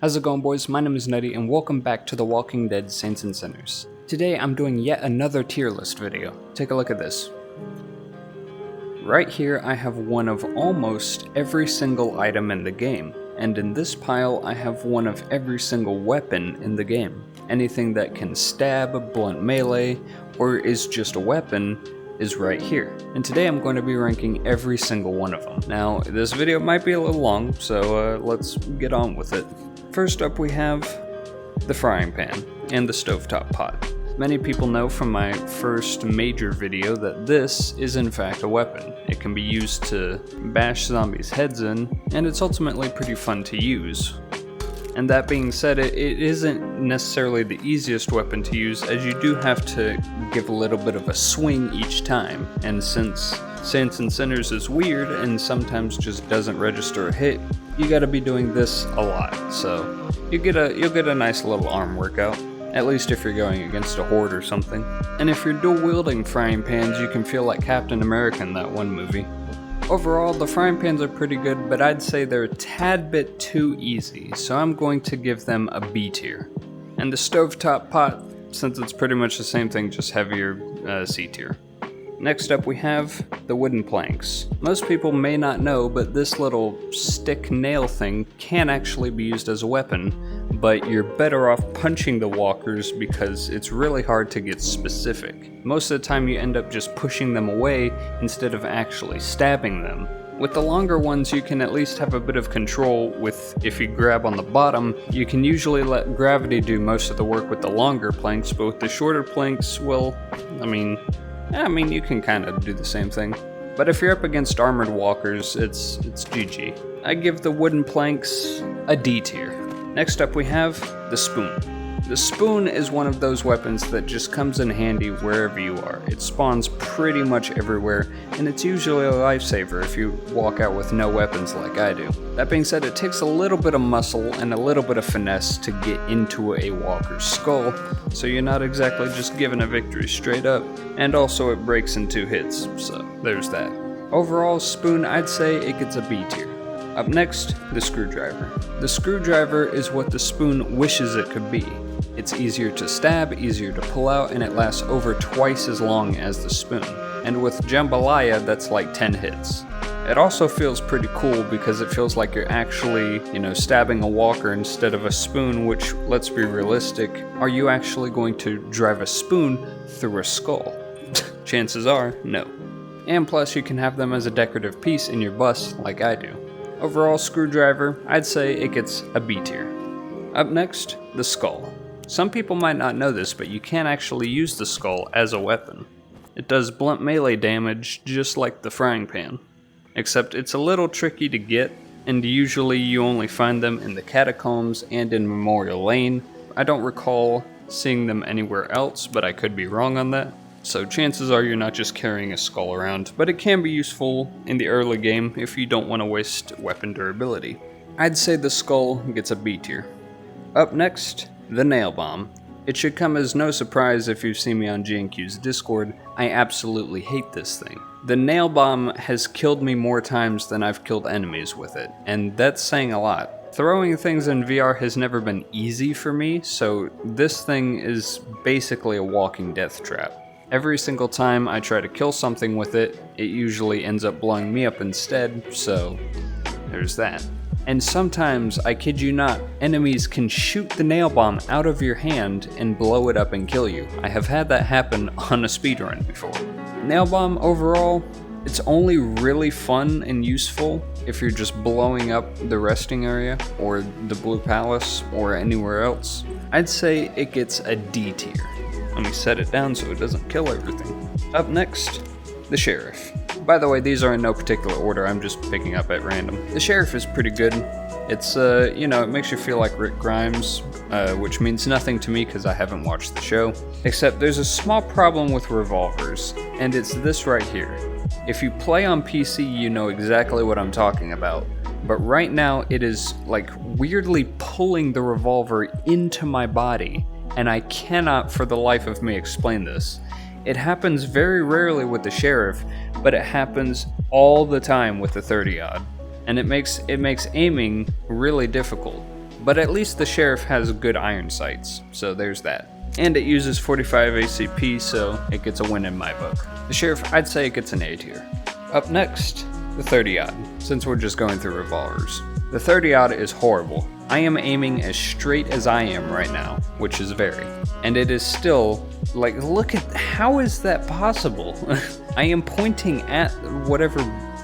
How's it going, boys? My name is Nutty, and welcome back to The Walking Dead Saints and Sinners. Today I'm doing yet another tier list video. Take a look at this. Right here I have one of almost every single item in the game, and in this pile I have one of every single weapon in the game. Anything that can stab, blunt melee, or is just a weapon is right here. And today I'm going to be ranking every single one of them. Now, this video might be a little long, so let's get on with it. First up we have the frying pan and the stovetop pot. Many people know from my first major video that this is in fact a weapon. It can be used to bash zombies' heads in, and it's ultimately pretty fun to use. And that being said, it isn't necessarily the easiest weapon to use, as you do have to give a little bit of a swing each time, and since Saints and Sinners is weird and sometimes just doesn't register a hit, you gotta be doing this a lot, so you'll get a nice little arm workout, at least if you're going against a horde or something. And if you're dual wielding frying pans, you can feel like Captain America in that one movie. Overall, the frying pans are pretty good, but I'd say they're a tad bit too easy, so I'm going to give them a B tier. And the stovetop pot, since it's pretty much the same thing, just heavier, C tier. Next up we have the wooden planks. Most people may not know, but this little stick nail thing can actually be used as a weapon, but you're better off punching the walkers because it's really hard to get specific. Most of the time you end up just pushing them away instead of actually stabbing them. With the longer ones, you can at least have a bit of control with, if you grab on the bottom, you can usually let gravity do most of the work with the longer planks, but with the shorter planks, well, I mean, you can kind of do the same thing. But if you're up against armored walkers, it's GG. I give the wooden planks a D tier. Next up we have the spoon. The spoon is one of those weapons that just comes in handy wherever you are. It spawns pretty much everywhere, and it's usually a lifesaver if you walk out with no weapons like I do. That being said, it takes a little bit of muscle and a little bit of finesse to get into a walker's skull, so you're not exactly just given a victory straight up, and also it breaks in 2 hits, so there's that. Overall, spoon, I'd say it gets a B tier. Up next, the screwdriver. The screwdriver is what the spoon wishes it could be. It's easier to stab, easier to pull out, and it lasts over twice as long as the spoon. And with jambalaya, that's like 10 hits. It also feels pretty cool because it feels like you're actually, stabbing a walker instead of a spoon, which, let's be realistic, are you actually going to drive a spoon through a skull? Chances are, no. And plus, you can have them as a decorative piece in your bust like I do. Overall, screwdriver, I'd say it gets a B tier. Up next, the skull. Some people might not know this, but you can actually use the skull as a weapon. It does blunt melee damage just like the frying pan, except it's a little tricky to get, and usually you only find them in the catacombs and in Memorial Lane. I don't recall seeing them anywhere else, but I could be wrong on that. So chances are you're not just carrying a skull around, but it can be useful in the early game if you don't want to waste weapon durability. I'd say the skull gets a B tier. Up next, the nail bomb. It should come as no surprise if you've seen me on GNQ's Discord, I absolutely hate this thing. The nail bomb has killed me more times than I've killed enemies with it, and that's saying a lot. Throwing things in VR has never been easy for me, so this thing is basically a walking death trap. Every single time I try to kill something with it, it usually ends up blowing me up instead, so there's that. And sometimes, I kid you not, enemies can shoot the nail bomb out of your hand and blow it up and kill you. I have had that happen on a speedrun before. Nail bomb overall, it's only really fun and useful if you're just blowing up the resting area or the Blue Palace or anywhere else. I'd say it gets a D tier. Let me set it down so it doesn't kill everything. Up next, the sheriff. By the way, these are in no particular order, I'm just picking up at random. The sheriff is pretty good. It's, it makes you feel like Rick Grimes, which means nothing to me because I haven't watched the show. Except there's a small problem with revolvers, and it's this right here. If you play on PC, you know exactly what I'm talking about. But right now, it is, like, weirdly pulling the revolver into my body, and I cannot for the life of me explain this. It happens very rarely with the sheriff, but it happens all the time with the 30-aught, and it makes aiming really difficult. But at least the Sheriff has good iron sights, so there's that. And it uses 45 ACP, so it gets a win in my book. The Sheriff, I'd say it gets an A tier. Up next, the 30-aught, since we're just going through revolvers. The 30-aught is horrible. I am aiming as straight as I am right now, which is very. And it is still, like, look at, how is that possible? I am pointing at whatever,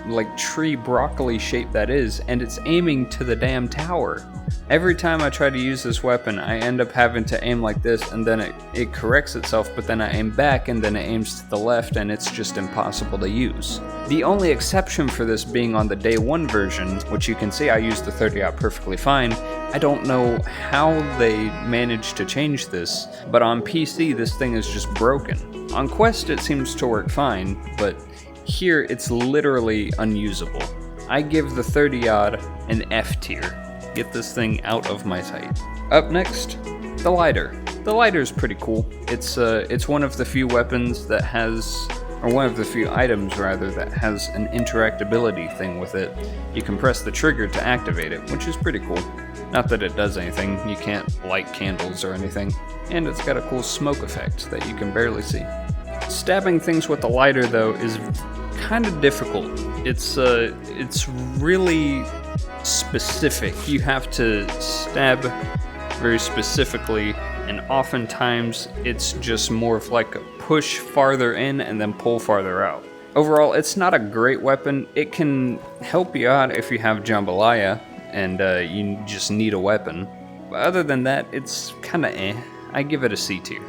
like, tree broccoli shape that is, and it's aiming to the damn tower. Every time I try to use this weapon, I end up having to aim like this, and then it corrects itself, but then I aim back, and then it aims to the left, and it's just impossible to use. The only exception for this being on the day 1 version, which you can see I used the 30-aught perfectly fine. I don't know how they managed to change this, but on PC this thing is just broken. On Quest it seems to work fine, but here it's literally unusable. I give the 30-aught an F tier. Get this thing out of my sight. Up next, the lighter. The lighter is pretty cool. It's one of the few weapons that has, or one of the few items rather, that has an interactability thing with it. You can press the trigger to activate it, which is pretty cool. Not that it does anything, you can't light candles or anything. And it's got a cool smoke effect that you can barely see. Stabbing things with the lighter though is kind of difficult. It's really specific. You have to stab very specifically, and oftentimes it's just more of like a push farther in and then pull farther out. Overall, it's not a great weapon. It can help you out if you have jambalaya and you just need a weapon. But other than that, it's kinda eh. I give it a C tier.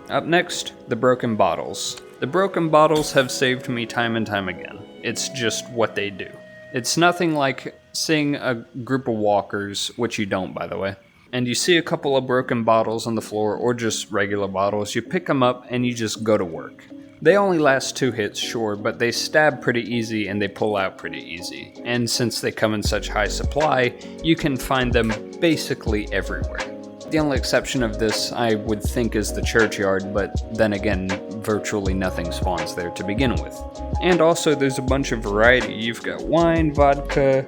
Up next, the broken bottles. The broken bottles have saved me time and time again. It's just what they do. It's nothing like seeing a group of walkers, which you don't, by the way, and you see a couple of broken bottles on the floor, or just regular bottles. You pick them up and you just go to work. They only last 2 hits, sure, but they stab pretty easy and they pull out pretty easy. And since they come in such high supply, you can find them basically everywhere. The only exception of this, I would think, is the churchyard, but then again, virtually nothing spawns there to begin with. And also, there's a bunch of variety. You've got wine, vodka,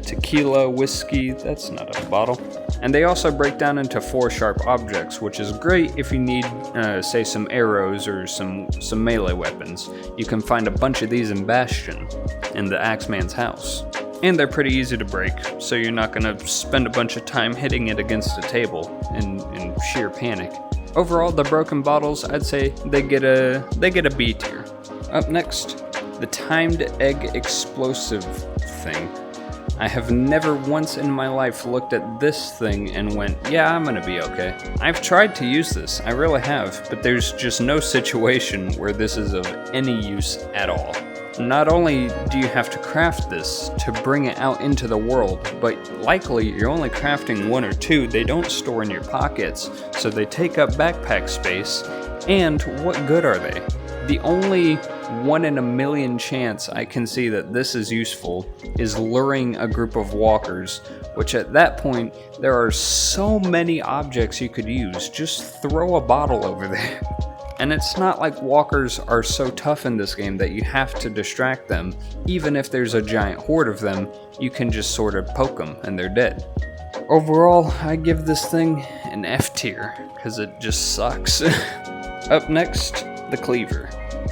tequila, whiskey, that's not a bottle. And they also break down into 4 sharp objects, which is great if you need, say, some arrows or some melee weapons. You can find a bunch of these in Bastion, in the Axeman's house. And they're pretty easy to break, so you're not going to spend a bunch of time hitting it against a table in sheer panic. Overall, the broken bottles, I'd say they get a B tier. Up next, the timed egg explosive thing. I have never once in my life looked at this thing and went, yeah, I'm gonna be okay. I've tried to use this, I really have, but there's just no situation where this is of any use at all. Not only do you have to craft this to bring it out into the world, but likely you're only crafting 1 or 2. They don't store in your pockets, so they take up backpack space. And what good are they? The only 1 in a million chance I can see that this is useful is luring a group of walkers, which at that point, there are so many objects you could use. Just throw a bottle over there. And it's not like walkers are so tough in this game that you have to distract them. Even if there's a giant horde of them, you can just sort of poke them and they're dead. Overall, I give this thing an F tier, because it just sucks. Up next, the cleaver.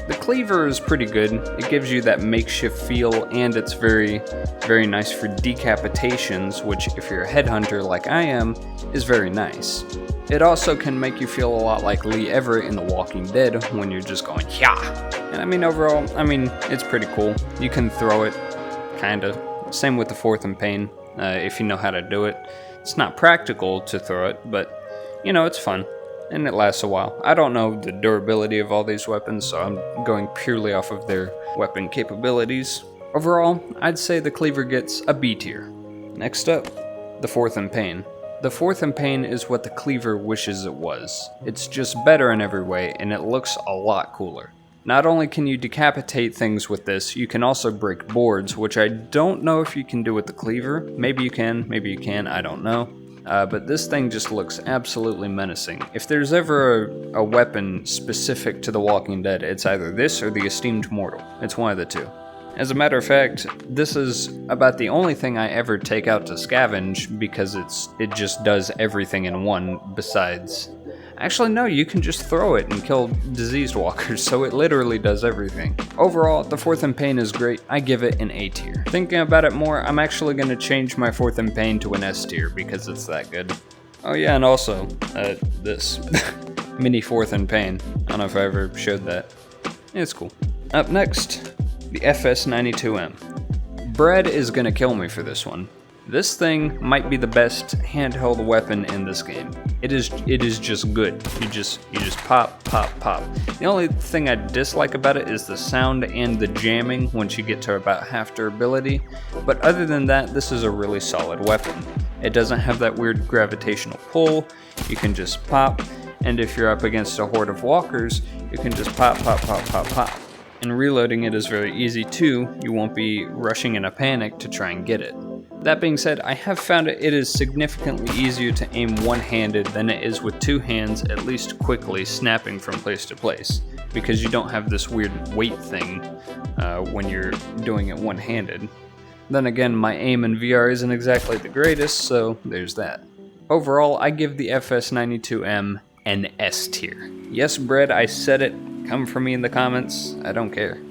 The cleaver is pretty good. It gives you that makeshift feel, and it's very, very nice for decapitations, which if you're a headhunter like I am, is very nice. It also can make you feel a lot like Lee Everett in The Walking Dead when you're just going, yeah. And I mean, overall, it's pretty cool. You can throw it, kinda. Same with the Fourth and Pain, if you know how to do it. It's not practical to throw it, but, you know, it's fun. And it lasts a while. I don't know the durability of all these weapons, so I'm going purely off of their weapon capabilities. Overall, I'd say the cleaver gets a B tier. Next up, the Fourth and Pain. The Fourth and Pain is what the cleaver wishes it was. It's just better in every way, and it looks a lot cooler. Not only can you decapitate things with this, you can also break boards, which I don't know if you can do with the cleaver. Maybe you can, I don't know. But this thing just looks absolutely menacing. If there's ever a weapon specific to The Walking Dead, it's either this or the Esteemed Mortal. It's one of the two. As a matter of fact, this is about the only thing I ever take out to scavenge because it just does everything in one besides... Actually, no, you can just throw it and kill diseased walkers, so it literally does everything. Overall, the Fourth in Pain is great. I give it an A tier. Thinking about it more, I'm actually going to change my Fourth in Pain to an S tier because it's that good. Oh yeah, and also, this. Mini Fourth in Pain. I don't know if I ever showed that. It's cool. Up next, the FS92M. Brad is going to kill me for this one. This thing might be the best handheld weapon in this game. It is just good. You just pop, pop, pop. The only thing I dislike about it is the sound and the jamming once you get to about half durability. But other than that, this is a really solid weapon. It doesn't have that weird gravitational pull. You can just pop, and if you're up against a horde of walkers, you can just pop, pop, pop, pop, pop. And reloading it is very easy too. You won't be rushing in a panic to try and get it. That being said, I have found it is significantly easier to aim one-handed than it is with two hands, at least quickly snapping from place to place, because you don't have this weird weight thing when you're doing it one-handed. Then again, my aim in VR isn't exactly the greatest, so there's that. Overall, I give the FS92M an S tier. Yes, Brett, I said it. Come for me in the comments. I don't care.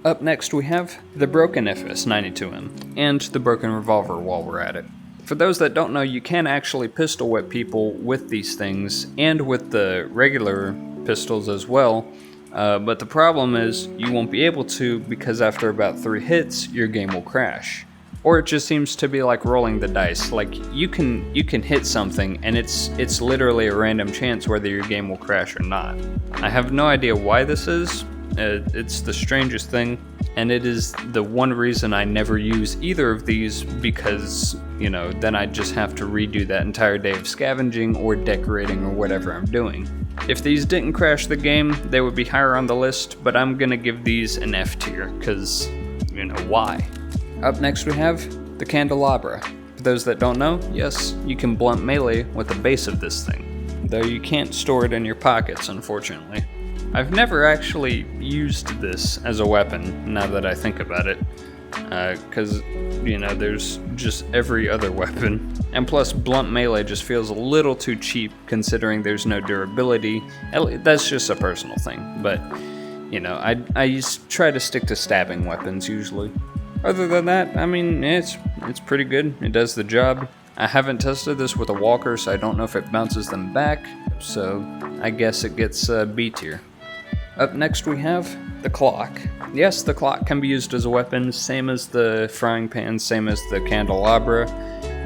Up next we have the broken FS92M, and the broken revolver while we're at it. For those that don't know, you can actually pistol whip people with these things, and with the regular pistols as well, but the problem is, you won't be able to because after about 3 hits, your game will crash. Or it just seems to be like rolling the dice, like you can hit something and it's literally a random chance whether your game will crash or not. I have no idea why this is. It's the strangest thing, and it is the one reason I never use either of these because, you know, then I'd just have to redo that entire day of scavenging or decorating or whatever I'm doing. If these didn't crash the game, they would be higher on the list, but I'm gonna give these an F tier, because, you know, why? Up next we have the Candelabra. For those that don't know, yes, you can blunt melee with the base of this thing, though you can't store it in your pockets, unfortunately. I've never actually used this as a weapon, now that I think about it, because, you know, there's just every other weapon. And plus, blunt melee just feels a little too cheap, considering there's no durability. That's just a personal thing, but, you know, I try to stick to stabbing weapons, usually. Other than that, I mean, it's pretty good. It does the job. I haven't tested this with a walker, so I don't know if it bounces them back, so I guess it gets B tier. Up next we have the clock. Yes, the clock can be used as a weapon, same as the frying pan, same as the candelabra.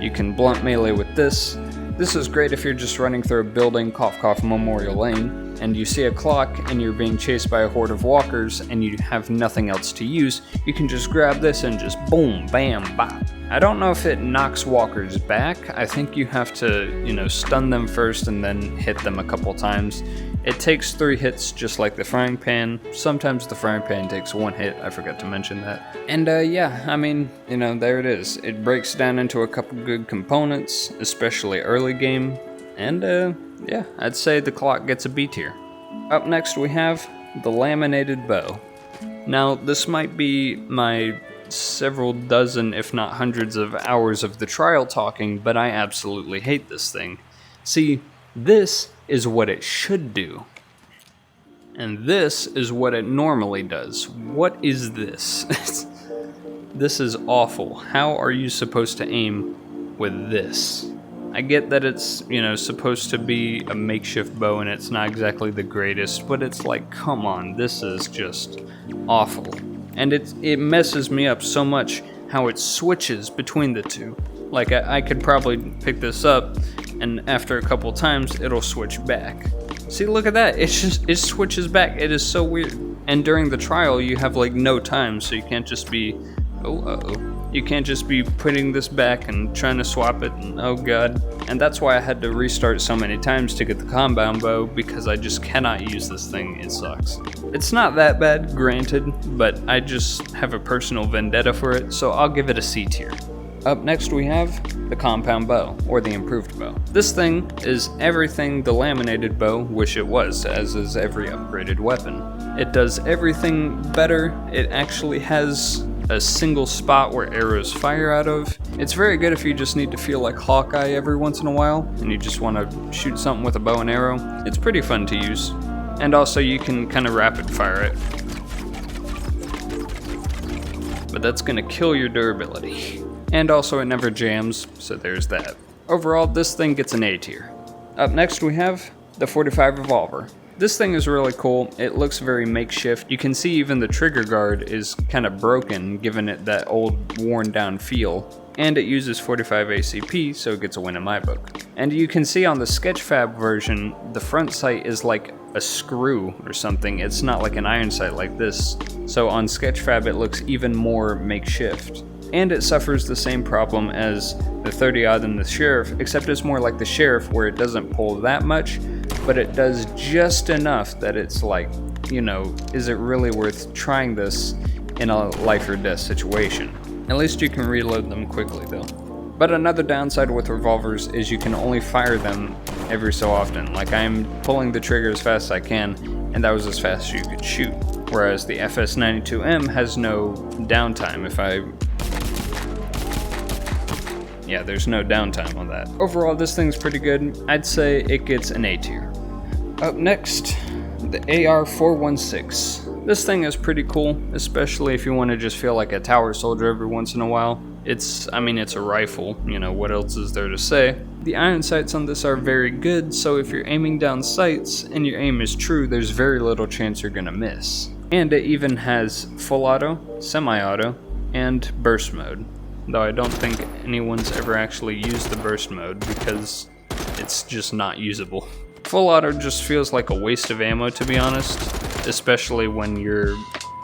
You can blunt melee with this. This is great if you're just running through a building, cough cough Memorial Lane, and you see a clock and you're being chased by a horde of walkers and you have nothing else to use. You can just grab this and just boom, bam, bop. I don't know if it knocks walkers back. I think you have to, you know, stun them first and then hit them a couple times. It takes 3 hits just like the frying pan. Sometimes the frying pan takes 1 hit, I forgot to mention that. And yeah, I mean, you know, there it is. It breaks down into a couple good components, especially early game. And yeah, I'd say the clock gets a B tier. Up next we have the laminated bow. Now, this might be my several dozen, if not hundreds of hours of the trial talking, but I absolutely hate this thing. See, this is what it should do. And this is what it normally does. What is this? This is awful. How are you supposed to aim with this? I get that it's, you know, supposed to be a makeshift bow and it's not exactly the greatest, but it's like, come on, this is just awful. And it messes me up so much how it switches between the two. Like, I could probably pick this up, and after a couple times, it'll switch back. See, look at that. It switches back. It is so weird. And during the trial, you have, like, no time, so you can't just be... You can't just be putting this back and trying to swap it, and oh god. And that's why I had to restart so many times to get the compound bow, because I just cannot use this thing. It sucks. It's not that bad, granted, but I just have a personal vendetta for it, so I'll give it a C tier. Up next we have the compound bow, or the improved bow. This thing is everything the laminated bow wish it was, as is every upgraded weapon. It does everything better. It actually has a single spot where arrows fire out of. It's very good if you just need to feel like Hawkeye every once in a while and you just want to shoot something with a bow and arrow. It's pretty fun to use. And also you can kind of rapid fire it. But that's going to kill your durability. And also it never jams, so there's that. Overall, this thing gets an A tier. Up next we have the 45 revolver. This thing is really cool. It looks very makeshift. You can see even the trigger guard is kind of broken, giving it that old worn down feel. And it uses 45 ACP, so it gets a win in my book. And you can see on the Sketchfab version, the front sight is like a screw or something. It's not like an iron sight like this. So on Sketchfab it looks even more makeshift. And it suffers the same problem as the 30-aught and the Sheriff, except it's more like the Sheriff where it doesn't pull that much, but it does just enough that it's like, you know, is it really worth trying this in a life or death situation? At least you can reload them quickly though. But another downside with revolvers is you can only fire them every so often. Like I'm pulling the trigger as fast as I can, and that was as fast as you could shoot. Whereas the FS92M has no downtime. Yeah, there's no downtime on that. Overall, this thing's pretty good. I'd say it gets an A tier. Up next, the AR-416. This thing is pretty cool, especially if you want to just feel like a tower soldier every once in a while. It's a rifle, you know, what else is there to say? The iron sights on this are very good, so if you're aiming down sights and your aim is true, there's very little chance you're gonna miss. And it even has full auto, semi-auto, and burst mode. Though I don't think anyone's ever actually used the burst mode because it's just not usable. Full auto just feels like a waste of ammo, to be honest, especially when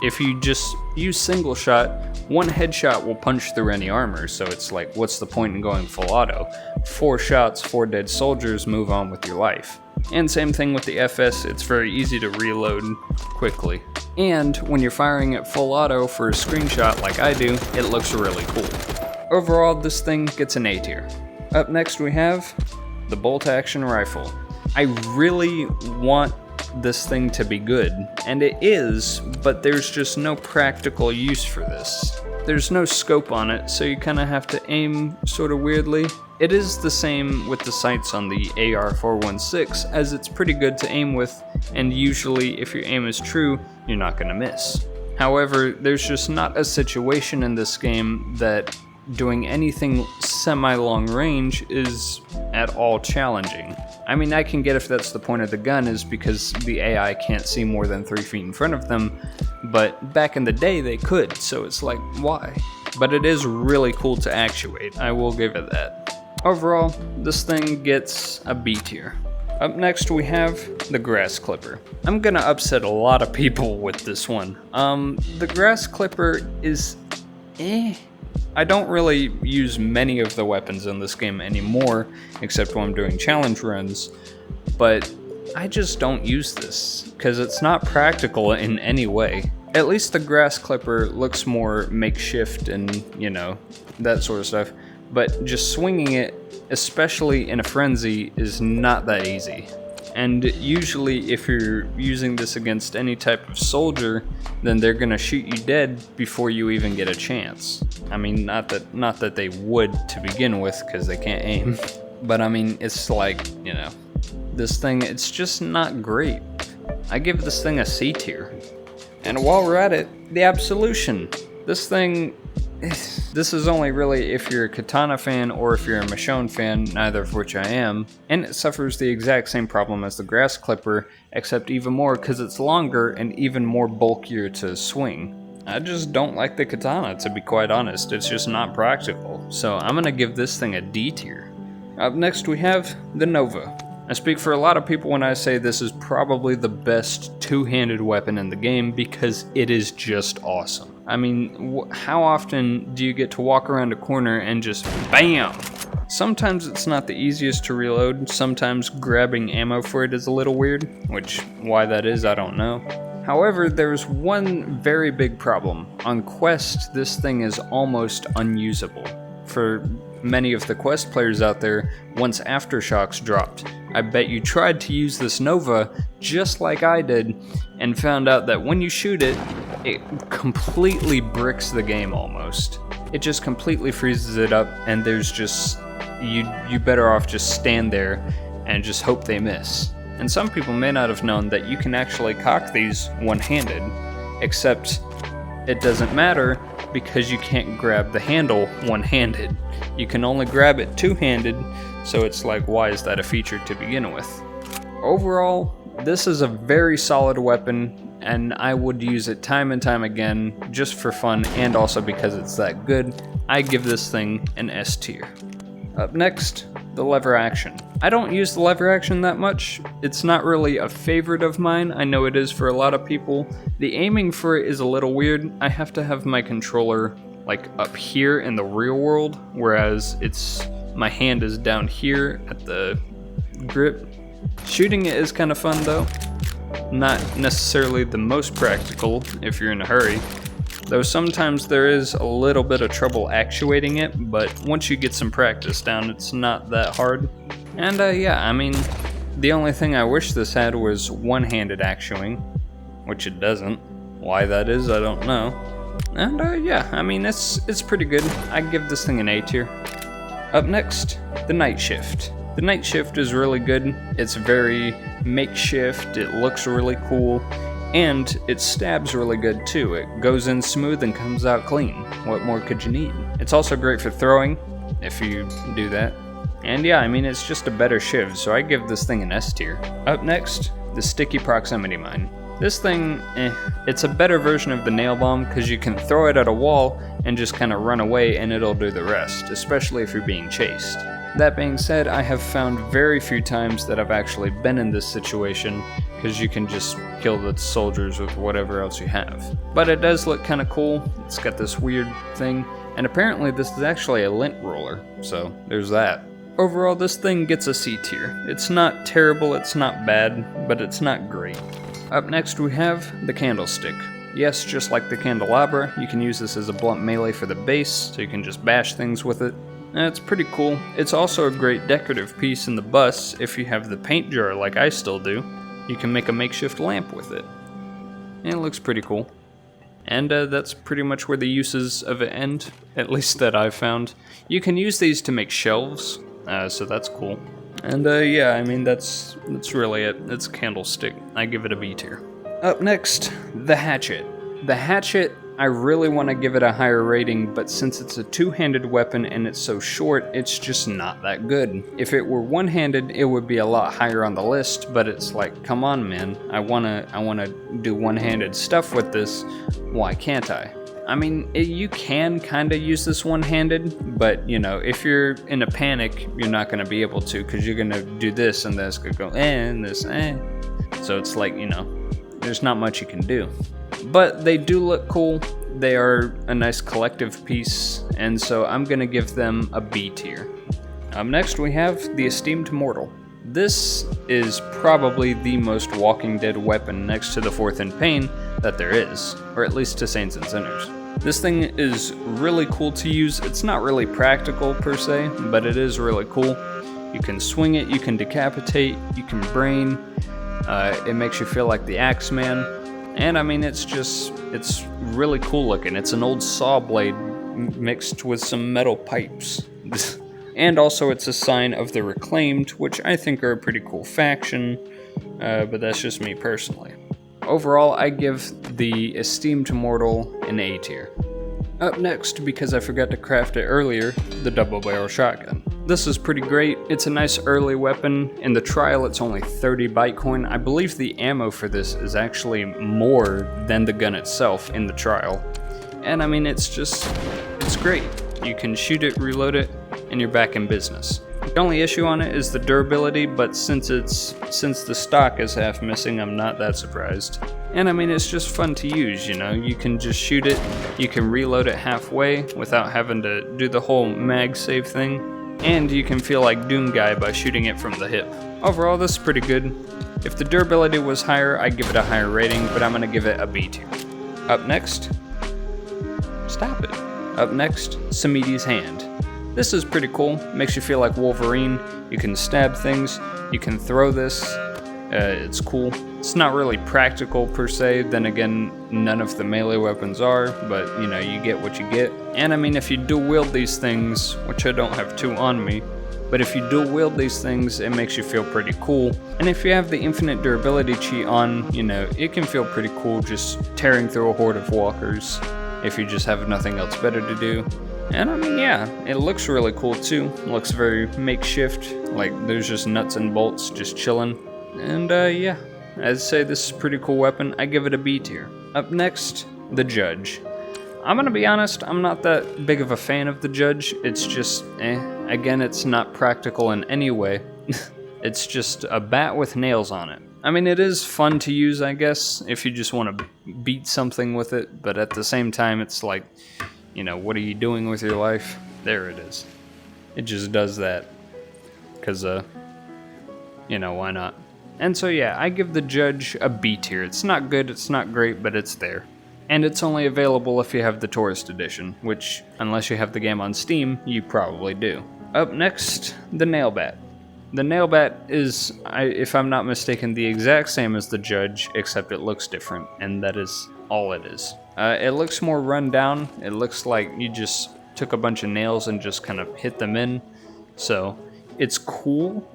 if you just use single shot, one headshot will punch through any armor, so it's like, what's the point in going full auto? 4 shots, 4 dead soldiers, move on with your life. And same thing with the FS, it's very easy to reload quickly. And when you're firing at full auto for a screenshot like I do, it looks really cool. Overall, this thing gets an A tier. Up next we have the bolt action rifle. I really want this thing to be good, and it is, but there's just no practical use for this. There's no scope on it, so you kind of have to aim sort of weirdly. It is the same with the sights on the AR-416, as it's pretty good to aim with, and usually if your aim is true, you're not going to miss. However, there's just not a situation in this game that doing anything semi-long range is at all challenging. I mean, I can get if that's the point of the gun, is because the AI can't see more than 3 feet in front of them, but back in the day they could, so it's like, why? But it is really cool to actuate, I will give it that. Overall, this thing gets a B tier. Up next we have the Grass Clipper. I'm gonna upset a lot of people with this one. The Grass Clipper is I don't really use many of the weapons in this game anymore, except when I'm doing challenge runs, but I just don't use this, because it's not practical in any way. At least the Grass Clipper looks more makeshift and, you know, that sort of stuff, but just swinging it, especially in a frenzy, is not that easy. And usually if you're using this against any type of soldier, then they're gonna shoot you dead before you even get a chance. I mean, not that they would to begin with, because they can't aim. But I mean, it's like, you know, this thing, it's just not great. I give this thing a C tier. And while we're at it, the Absolution. This thing, this is only really if you're a Katana fan or if you're a Michonne fan, neither of which I am, and it suffers the exact same problem as the Grass Clipper, except even more because it's longer and even more bulkier to swing. I just don't like the Katana, to be quite honest. It's just not practical, so I'm gonna give this thing a D tier. Up next we have the Nova. I speak for a lot of people when I say this is probably the best two-handed weapon in the game because it is just awesome. I mean, how often do you get to walk around a corner and just BAM! Sometimes it's not the easiest to reload, sometimes grabbing ammo for it is a little weird, which why that is I don't know. However, there's one very big problem. On Quest, this thing is almost unusable. For many of the Quest players out there, once Aftershocks dropped, I bet you tried to use this Nova just like I did and found out that when you shoot it, it completely bricks the game almost. It just completely freezes it up, and there's just, you better off just stand there and just hope they miss. And some people may not have known that you can actually cock these one-handed, except it doesn't matter because you can't grab the handle one-handed. You can only grab it two-handed, so it's like, why is that a feature to begin with? Overall, this is a very solid weapon, and I would use it time and time again just for fun and also because it's that good. I give this thing an S tier. Up next, the lever action. I don't use the lever action that much. It's not really a favorite of mine. I know it is for a lot of people. The aiming for it is a little weird. I have to have my controller like up here in the real world, whereas my hand is down here at the grip. Shooting it is kind of fun though. Not necessarily the most practical if you're in a hurry, though sometimes there is a little bit of trouble actuating it, but once you get some practice down, it's not that hard. And yeah, I mean, the only thing I wish this had was one-handed actuating, which it doesn't. Why that is, I don't know. And yeah, I mean, it's pretty good. I'd give this thing an A tier. Up next, the Night Shift. The Night Shift is really good. It's very makeshift, it looks really cool, and it stabs really good too. It goes in smooth and comes out clean. What more could you need? It's also great for throwing, if you do that. And yeah, I mean, it's just a better shiv, so I give this thing an S tier. Up next, the Sticky Proximity Mine. This thing, it's a better version of the Nail Bomb because you can throw it at a wall and just kind of run away and it'll do the rest, especially if you're being chased. That being said, I have found very few times that I've actually been in this situation because you can just kill the soldiers with whatever else you have. But it does look kind of cool. It's got this weird thing, and apparently this is actually a lint roller, so there's that. Overall, this thing gets a C tier. It's not terrible, it's not bad, but it's not great. Up next we have the Candlestick. Yes, just like the Candelabra, you can use this as a blunt melee for the base, so you can just bash things with it. And it's pretty cool. It's also a great decorative piece in the bus if you have the paint jar like I still do. You can make a makeshift lamp with it. And it looks pretty cool. And that's pretty much where the uses of it end, at least that I've found. You can use these to make shelves, so that's cool. And yeah, I mean, that's really it. It's a Candlestick. I give it a B tier. Up next, the Hatchet. The Hatchet, I really want to give it a higher rating, but since it's a two-handed weapon and it's so short, it's just not that good. If it were one-handed, it would be a lot higher on the list, but it's like, come on, man. I wanna do one-handed stuff with this. Why can't I? I mean, you can kind of use this one-handed, but, you know, if you're in a panic, you're not going to be able to, because you're going to do this, and this could go, and this, So it's like, you know, there's not much you can do. But they do look cool. They are a nice collective piece, and so I'm going to give them a B tier. Next, we have the Esteemed Mortal. This is probably the most Walking Dead weapon next to the Fourth in Pain that there is, or at least to Saints and Sinners. This thing is really cool to use. It's not really practical per se, but it is really cool. You can swing it, you can decapitate, you can brain. It makes you feel like the Axeman. And I mean, it's really cool looking. It's an old saw blade mixed with some metal pipes. And also it's a sign of the Reclaimed, which I think are a pretty cool faction, but that's just me personally. Overall, I give the Esteemed Mortal an A tier. Up next, because I forgot to craft it earlier, the Double Barrel Shotgun. This is pretty great. It's a nice early weapon. In the trial, it's only 30 Bytecoin. I believe the ammo for this is actually more than the gun itself in the trial. And I mean, it's great. You can shoot it, reload it, and you're back in business. The only issue on it is the durability, but since the stock is half missing, I'm not that surprised. And I mean, it's just fun to use, you know? You can just shoot it, you can reload it halfway without having to do the whole mag save thing, and you can feel like Doom Guy by shooting it from the hip. Overall, this is pretty good. If the durability was higher, I'd give it a higher rating, but I'm gonna give it a B tier. Up next, stop it. Up next, Samidi's Hand. This is pretty cool, makes you feel like Wolverine. You can stab things, you can throw this. It's cool. It's not really practical per se, then again, none of the melee weapons are, but you know, you get what you get. And I mean, if you dual wield these things, which I don't have two on me, but if you dual wield these things, it makes you feel pretty cool. And if you have the infinite durability cheat on, you know, it can feel pretty cool just tearing through a horde of walkers if you just have nothing else better to do. And I mean, yeah, it looks really cool too. It looks very makeshift, like there's just nuts and bolts just chilling. And yeah, I'd say this is a pretty cool weapon. I give it a B tier. Up next, the Judge. I'm gonna be honest, I'm not that big of a fan of the Judge. It's just, Again, it's not practical in any way. It's just a bat with nails on it. I mean, it is fun to use, I guess, if you just want to beat something with it, but at the same time, it's like, you know, what are you doing with your life? There it is. It just does that. Because, you know, why not? And so yeah, I give the Judge a B tier. It's not good, it's not great, but it's there. And it's only available if you have the Tourist Edition, which, unless you have the game on Steam, you probably do. Up next, the Nailbat. The Nailbat is, if I'm not mistaken, the exact same as the Judge, except it looks different, and that is all it is. It looks more run down. It looks like you just took a bunch of nails and just kind of hit them in. So, it's cool.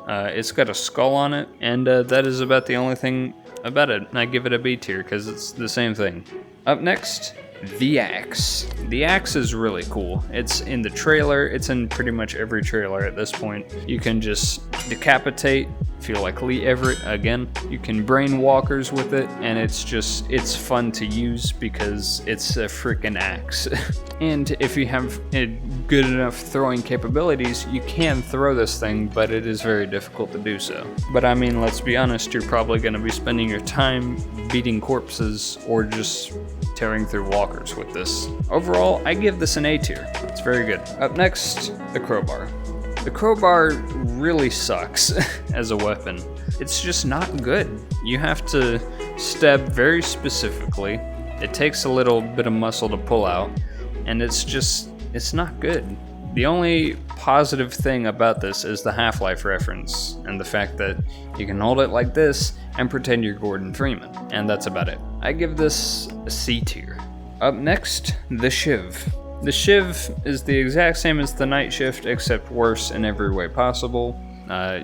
It's got a skull on it, and that is about the only thing about it. And I give it a B tier because it's the same thing. Up next, the Axe. The Axe is really cool. It's in the trailer. It's in pretty much every trailer at this point. You can just decapitate, feel like Lee Everett again. You can brain walkers with it, and it's fun to use because it's a freaking axe. And if you have good enough throwing capabilities, you can throw this thing, but it is very difficult to do so. But I mean, let's be honest, you're probably going to be spending your time beating corpses or just tearing through walkers with this. Overall, I give this an A tier. It's very good. Up next, the crowbar. The crowbar really sucks as a weapon. It's just not good. You have to stab very specifically. It takes a little bit of muscle to pull out, and it's not good. The only positive thing about this is the Half-Life reference, and the fact that you can hold it like this and pretend you're Gordon Freeman, and that's about it. I give this a C tier. Up next, the Shiv. The Shiv is the exact same as the Night Shift, except worse in every way possible.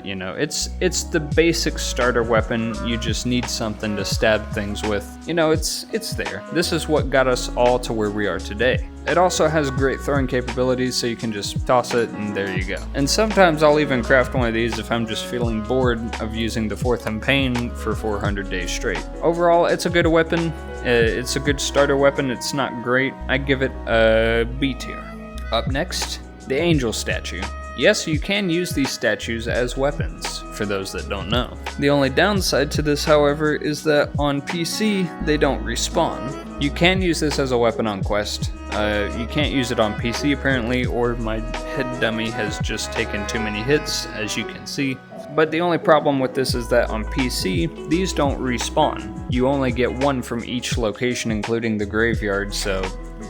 You know, it's the basic starter weapon. You just need something to stab things with. You know, it's there. This is what got us all to where we are today. It also has great throwing capabilities, so you can just toss it and there you go. And sometimes I'll even craft one of these if I'm just feeling bored of using the Fourth and Pain for 400 days straight. Overall, it's a good weapon. It's a good starter weapon. It's not great. I give it a B tier. Up next, the Angel statue. Yes, you can use these statues as weapons, for those that don't know. The only downside to this, however, is that on PC, they don't respawn. You can use this as a weapon on Quest. You can't use it on PC apparently, or my head dummy has just taken too many hits, as you can see. But the only problem with this is that on PC, these don't respawn. You only get one from each location, including the graveyard, so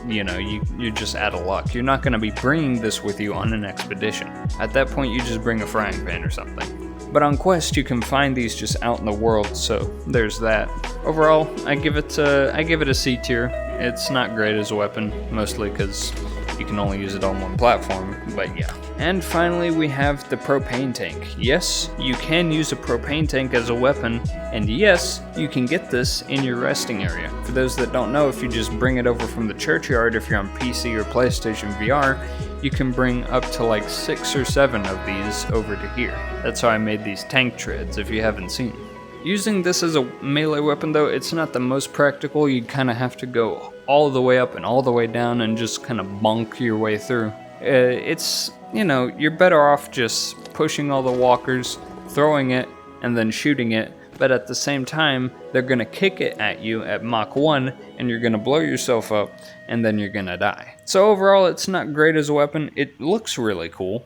you know, you're just out of luck. You're not going to be bringing this with you on an expedition. At that point, you just bring a frying pan or something. But on Quest, you can find these just out in the world, so there's that. Overall, I give it a C tier. It's not great as a weapon, mostly because you can only use it on one platform, but yeah. And finally, we have the propane tank. Yes, you can use a propane tank as a weapon, and yes, you can get this in your resting area. For those that don't know, if you just bring it over from the churchyard, if you're on PC or PlayStation VR, you can bring up to like 6 or 7 of these over to here. That's how I made these tank treads, if you haven't seen. Using this as a melee weapon though, it's not the most practical. You'd kind of have to go all the way up and all the way down and just kind of bonk your way through. It's, you know, you're better off just pushing all the walkers, throwing it, and then shooting it. But at the same time, they're going to kick it at you at Mach 1, and you're going to blow yourself up, and then you're going to die. So overall, it's not great as a weapon. It looks really cool.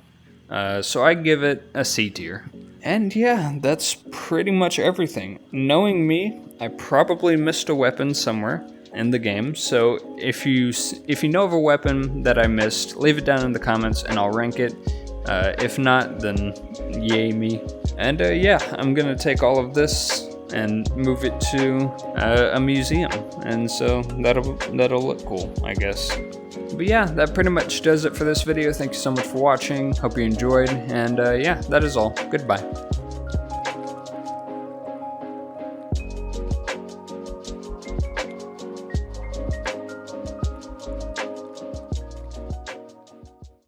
So I give it a C tier. And yeah, that's pretty much everything. Knowing me, I probably missed a weapon somewhere in the game, so if you know of a weapon that I missed, leave it down in the comments and I'll rank it. If not, then yay me. And yeah, I'm gonna take all of this and move it to a museum, and so that'll look cool, I guess. But yeah, that pretty much does it for this video. Thank you so much for watching. Hope you enjoyed, and yeah, that is all. Goodbye.